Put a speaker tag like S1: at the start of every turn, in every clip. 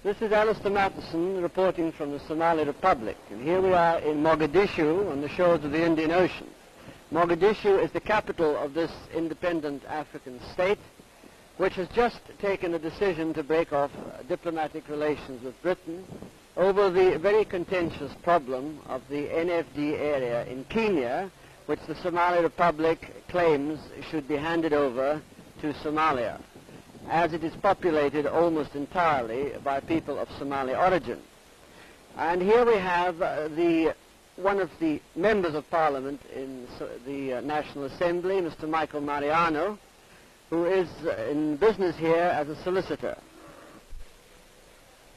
S1: This is Alistair Matheson reporting from the Somali Republic, and here we are in Mogadishu on the shores of the Indian Ocean. Mogadishu is the capital of this independent African state, which has just taken a decision to break off diplomatic relations with Britain over the very contentious problem of the NFD area in Kenya, which the Somali Republic claims should be handed over to Somalia, as it is populated almost entirely by people of Somali origin. And here we have one of the members of Parliament in the National Assembly, Mr. Micheal Mariano, who is in business here as a solicitor.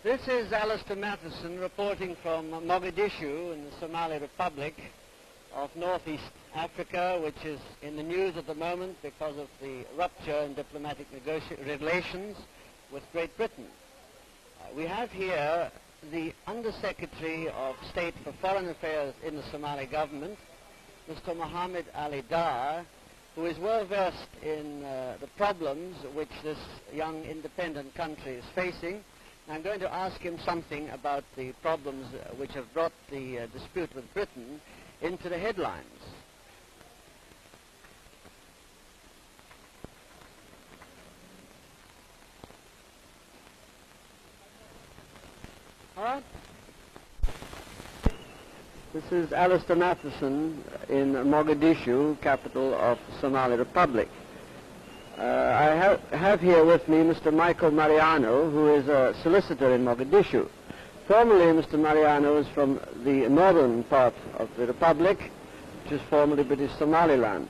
S1: This is Alistair Matheson reporting from Mogadishu in the Somali Republic of Northeast Africa, which is in the news at the moment because of the rupture in diplomatic relations with Great Britain. We have here the Under-Secretary of State for Foreign Affairs in the Somali government, Mr. Mohammed Ali Dar, who is well versed in the problems which this young independent country is facing. I'm going to ask him something about the problems which have brought the dispute with Britain into the headlines. All right. This is Alistair Matheson in Mogadishu, capital of Somali Republic. I have here with me Mr. Micheal Mariano, who is a solicitor in Mogadishu. Formerly, Mr. Mariano is from the northern part of the Republic, which is formerly British Somaliland.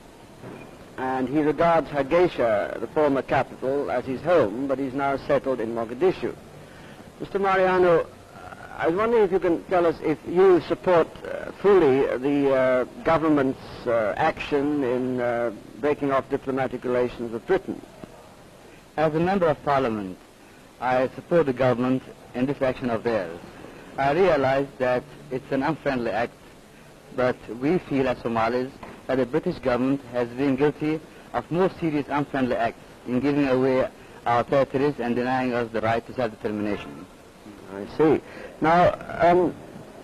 S1: And he regards Hargeisa, the former capital, as his home, but he's now settled in Mogadishu. Mr. Mariano, I was wondering if you can tell us if you support fully the government's action in breaking off diplomatic relations with Britain.
S2: As a member of Parliament, I support the government in this action of theirs. I realize that it's an unfriendly act, but we feel as Somalis that the British government has been guilty of more serious unfriendly acts in giving away our territories and denying us the right to self-determination.
S1: I see. Now,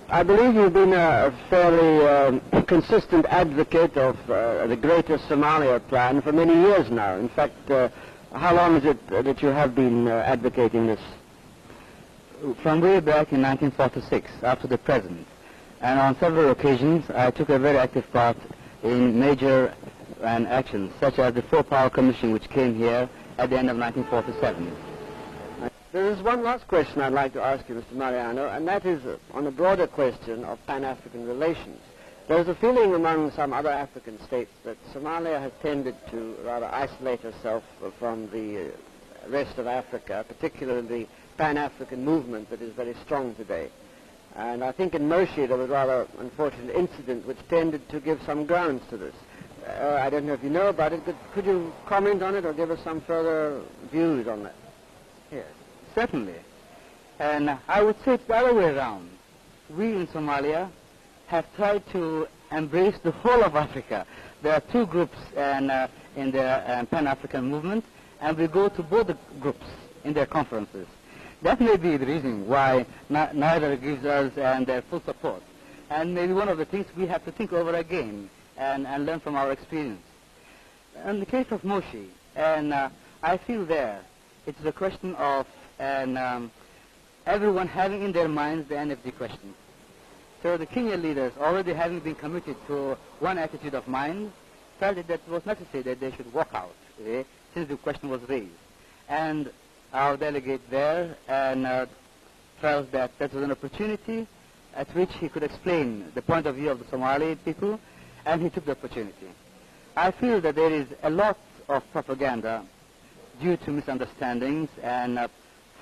S1: I believe you've been a fairly consistent advocate of the Greater Somalia plan for many years now. In fact, how long is it that you have been advocating this?
S2: From way back in 1946, after the present. And on several occasions, I took a very active part in major actions, such as the Four-Power Commission, which came here at the end of 1947.
S1: There is one last question I'd like to ask you, Mr. Mariano, and that is on a broader question of Pan-African relations. There's a feeling among some other African states that Somalia has tended to rather isolate herself from the rest of Africa, particularly the Pan-African movement that is very strong today. And I think in Moshi there was a rather unfortunate incident which tended to give some grounds to this. I don't know if you know about it, but could you comment on it or give us some further views on that?
S2: Yes, certainly. And I would say it's the other way around. We in Somalia have tried to embrace the whole of Africa. There are two groups in the Pan-African movement, and we go to both the groups in their conferences. That may be the reason why neither gives us their full support. And maybe one of the things we have to think over again and learn from our experience. In the case of Moshi, and I feel there, it's a question of everyone having in their minds the NFD question. So the Kenyan leaders, already having been committed to one attitude of mind, felt that it was necessary that they should walk out, since the question was raised. And our delegate there felt that that was an opportunity at which he could explain the point of view of the Somali people, and he took the opportunity. I feel that there is a lot of propaganda due to misunderstandings and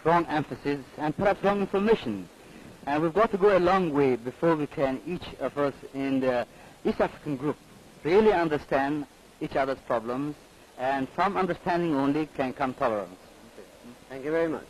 S2: wrong emphasis and perhaps wrong information. And we've got to go a long way before we can, each of us in the East African group, really understand each other's problems, and from understanding only can come tolerance.
S1: Thank you very much.